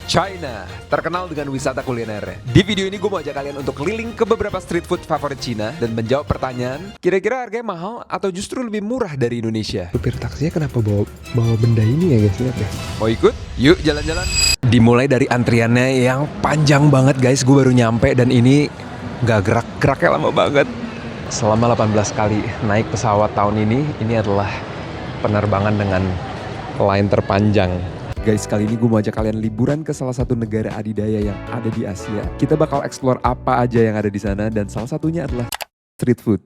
China, terkenal dengan wisata kuliner. Di video ini gue mau ajak kalian untuk keliling ke beberapa street food favorit Cina dan menjawab pertanyaan, kira-kira harganya mahal atau justru lebih murah dari Indonesia? Supir taksinya kenapa bawa benda ini ya guys, lihat ya. Mau ikut? Yuk jalan-jalan. Dimulai dari antriannya yang panjang banget guys, gue baru nyampe dan ini gak geraknya lama banget. Selama 18 kali naik pesawat tahun ini adalah penerbangan dengan line terpanjang. Guys, kali ini gue mau ajak kalian liburan ke salah satu negara adidaya yang ada di Asia. Kita bakal explore apa aja yang ada di sana dan salah satunya adalah street food.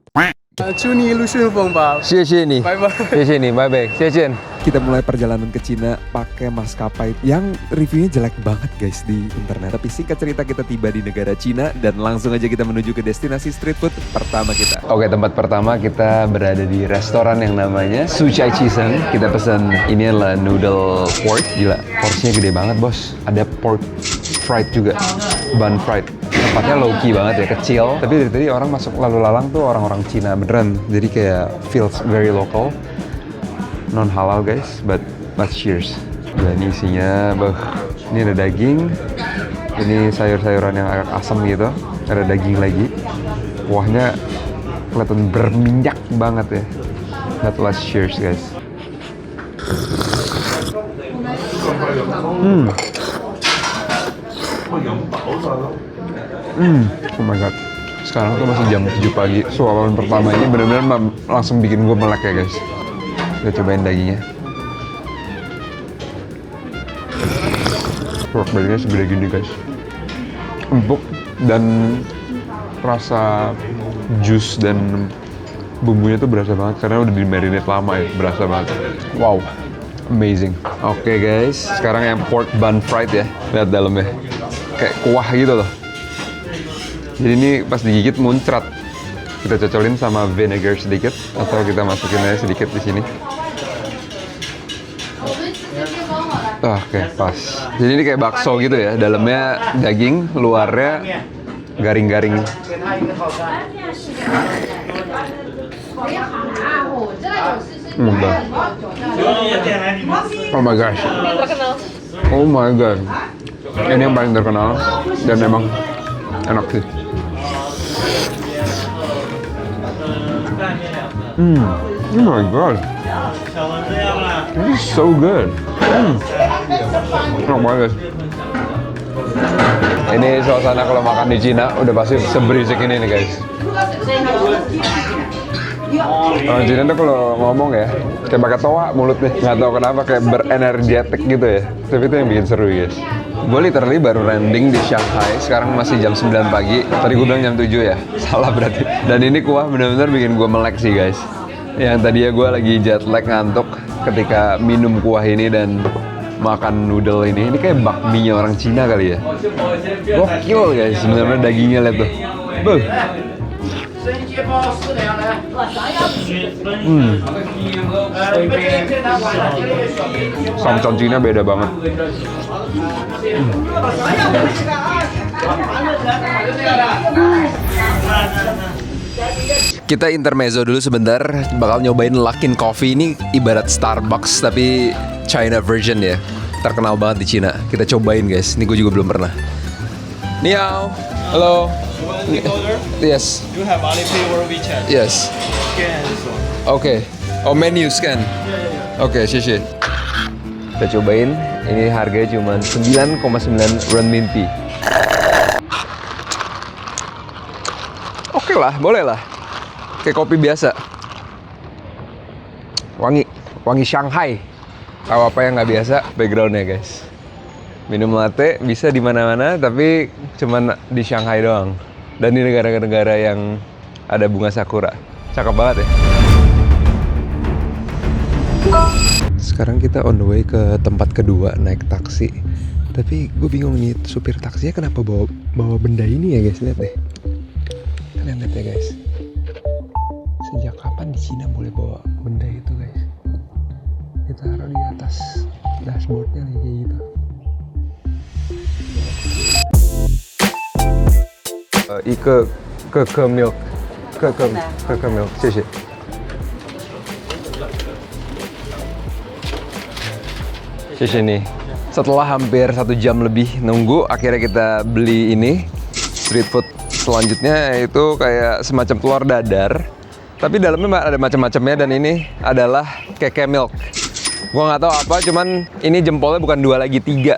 祝你一路顺风吧。 谢谢你， 拜拜。 谢谢你，拜拜，谢谢。Kita mulai perjalanan ke Cina pakai maskapai yang reviewnya jelek banget guys di internet. Tapi singkat cerita kita tiba di negara Cina dan langsung aja kita menuju ke destinasi street food pertama kita. Oke, tempat pertama kita berada di restoran yang namanya Suchai Chiseng. Kita pesan ini adalah noodle pork. Gila, porsinya gede banget bos. Ada pork fried juga, bun fried. Tempatnya low key banget ya, kecil. Tapi dari tadi orang masuk lalu lalang tuh orang-orang Cina beneran. Jadi kayak feels very local. Non halal guys, but let's cheers. Dan ini isinya, ini ada daging, ini sayur-sayuran yang agak asam gitu, ada daging lagi. Kuahnya kelihatan berminyak banget ya. But let's cheers guys. Oh my god. Sekarang tuh masih jam 7 pagi. Suapan pertama ini benar-benar langsung bikin gue melek ya guys. Kita cobain dagingnya. Pork belly-nya segede gini guys. Empuk dan rasa jus dan bumbunya tuh berasa banget karena udah di marinate lama ya, berasa banget. Wow, amazing. Oke guys, sekarang yang pork bun fried ya. Lihat dalamnya. Kayak kuah gitu loh. Jadi ini pas digigit muncrat. Kita cocolin sama vinegar sedikit atau kita masukin aja sedikit di sini. Oke, pas. Jadi ini kayak bakso gitu ya, dalamnya daging, luarnya garing-garing. Oh my gosh. Oh my god. Ini yang paling terkenal dan memang enak sih. Oh my god. This is so good. Enak banget guys. Ini suasana kalau makan di Cina udah pasti seberisik ini nih guys. Orang Cina tuh kalau ngomong ya kayak pakai toa mulutnya, nggak tahu kenapa kayak berenergetik gitu ya. Tapi itu yang bikin seru guys. Gue literally baru landing di Shanghai, sekarang masih jam 9 pagi. Tadi gue bilang jam 7 ya, salah berarti. Dan ini kuah benar-benar bikin gue melek sih guys. Yang tadinya gue lagi jet lag ngantuk ketika minum kuah ini dan makan noodle ini kayak bakminya orang Cina kali ya. Gokil guys, benar-benar dagingnya lihat tuh. Samcon Cina beda banget. Kita intermezzo dulu sebentar, bakal nyobain Luckin Coffee. Ini ibarat Starbucks tapi China version ya. Terkenal banget di Cina. Kita cobain guys, ini gue juga belum pernah. Ni hao. Halo. Yes. You have Alipay or WeChat? Yes. Scan this one. Oke. Oh, menu scan. Oke, xie. Kita cobain. Ini harganya cuma 9,9 renminbi. Oke lah, boleh lah. Kayak kopi biasa. Wangi Shanghai. Tahu apa yang nggak biasa? Backgroundnya guys. Minum latte bisa di mana-mana, tapi cuman di Shanghai doang. Dan di negara-negara yang ada bunga sakura. Cakep banget ya. Sekarang kita on the way ke tempat kedua naik taksi. Tapi gue bingung nih, supir taksinya kenapa bawa benda ini ya guys, lihat deh. Kalian lihat ya guys. Sejak kapan di Cina boleh bawa benda itu guys? Ditaruh di atas dashboardnya kayak gitu. Ke milk. Ke milk. 谢谢。谢谢你。Setelah hampir 1 jam lebih nunggu, akhirnya kita beli ini street food selanjutnya, yaitu kayak semacam telur dadar. Tapi dalamnya ada macam-macamnya, dan ini adalah keke milk. Gua nggak tahu apa, cuman ini jempolnya bukan 2 lagi 3.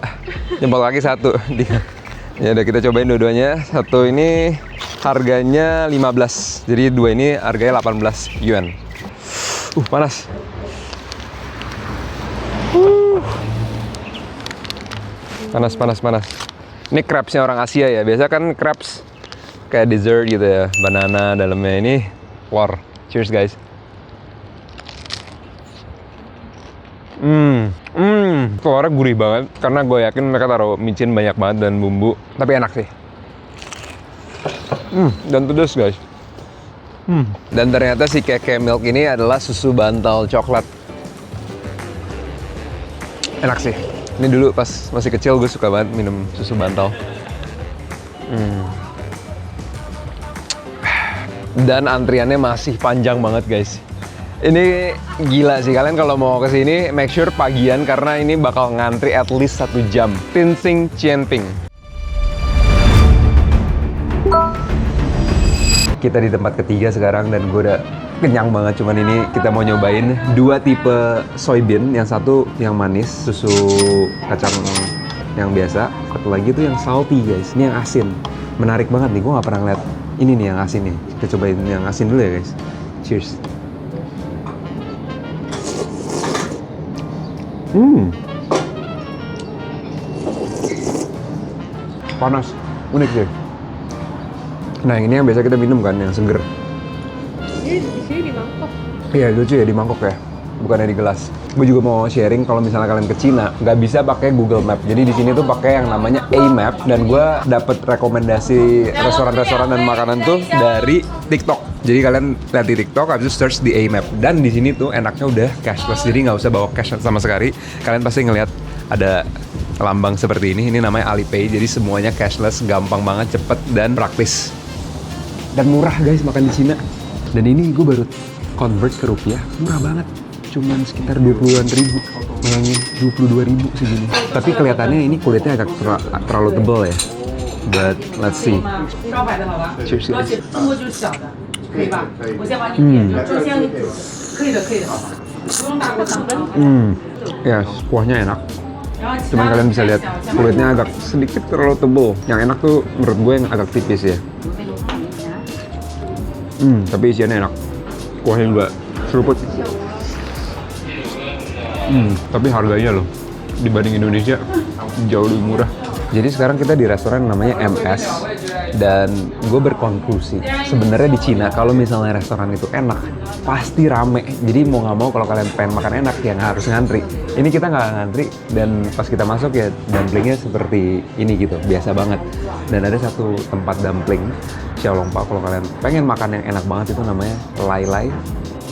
Jempol kaki 1. Ya udah, kita cobain dua-duanya. Satu ini harganya 15. Jadi 2 ini harganya 18 yuan. Panas. Panas. Ini crepes-nya orang Asia ya. Biasa kan crepes kayak dessert gitu ya. Banana dalamnya, ini telur. Cheers guys. Telurnya gurih banget. Karena gue yakin mereka taruh micin banyak banget dan bumbu. Tapi enak sih. Dan pedas guys. Dan ternyata si keke milk ini adalah susu bantal coklat. Enak sih. Ini dulu pas masih kecil gue suka banget minum susu bantal. Dan antriannya masih panjang banget guys. Ini gila sih, kalian kalau mau kesini make sure pagian karena ini bakal ngantri at least 1 jam. Tinsing Cianping. Kita di tempat ketiga sekarang dan gue udah kenyang banget. Cuman ini kita mau nyobain 2 tipe soybean. Yang satu yang manis, susu kacang yang biasa. Satu lagi tuh yang salty guys, ini yang asin. Menarik banget nih, gue gak pernah ngeliat ini nih yang asin nih. Kita cobain yang asin dulu ya guys. Cheers. Panas, unik sih. Nah ini yang biasa kita minum kan, yang seger. Ini di sini di mangkok. Iya lucu ya, di mangkok ya, bukannya di gelas. Gue juga mau sharing kalau misalnya kalian ke Cina nggak bisa pakai Google Map. Jadi di sini tuh pakai yang namanya A-Map, dan gue dapet rekomendasi restoran-restoran dan makanan tuh dari TikTok. Jadi kalian lihat di TikTok, habis itu search di A-Map. Dan di sini tuh enaknya udah cashless, jadi nggak usah bawa cash sama sekali. Kalian pasti ngelihat ada lambang seperti ini namanya Alipay. Jadi semuanya cashless, gampang banget, cepet dan praktis. Dan murah guys makan di Cina. Dan ini gue baru convert ke rupiah, murah banget. Cuman sekitar 20-an ribu. Bayangin, 22.000 segini. Tapi kelihatannya ini kulitnya agak terlalu tebal ya. But let's see. Cheers guys. Ya, kuahnya enak. Cuman kalian bisa lihat kulitnya agak sedikit terlalu tebal. Yang enak tuh menurut gue yang agak tipis ya. Tapi isiannya enak. Kuahnya juga seruput. Tapi harganya loh dibanding Indonesia jauh lebih murah. Jadi sekarang kita di restoran namanya MS, dan gue berkonklusi sebenarnya di Cina kalau misalnya restoran itu enak pasti rame. Jadi mau nggak mau kalau kalian pengen makan enak ya harus ngantri. Ini kita nggak ngantri, dan pas kita masuk ya dumplingnya seperti ini gitu, biasa banget. Dan ada satu tempat dumpling Xiaolongpa, kalau kalian pengen makan yang enak banget itu namanya Lai Lai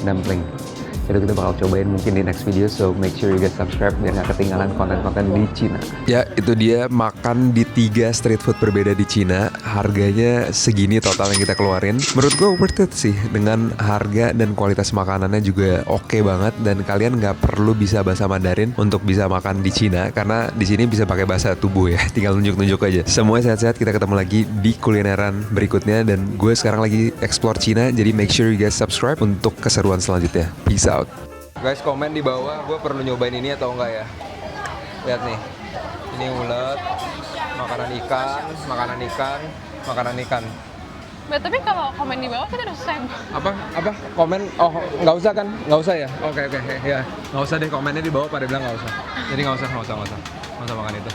Dumpling. Itu kita bakal cobain mungkin di next video, so make sure you guys subscribe biar nggak ketinggalan konten-konten di Cina. Ya, itu dia makan di 3 street food berbeda di Cina. Harganya segini total yang kita keluarin. Menurut gue worth it sih, dengan harga dan kualitas makanannya juga oke banget. Dan kalian nggak perlu bisa bahasa Mandarin untuk bisa makan di Cina, karena di sini bisa pakai bahasa tubuh ya, tinggal nunjuk-nunjuk aja. Semuanya sehat-sehat, kita ketemu lagi di kulineran berikutnya. Dan gue sekarang lagi explore Cina, jadi make sure you guys subscribe untuk keseruan selanjutnya. Peace out. Guys, komen di bawah gue perlu nyobain ini atau enggak ya. Lihat nih, ini ulet, makanan ikan. Tapi kalau komen di bawah kita udah selesai. Apa komen? Oh, nggak usah kan? Nggak usah ya? Oke, ya nggak usah deh, komennya di bawah pada bilang nggak usah. Jadi nggak usah makan itu.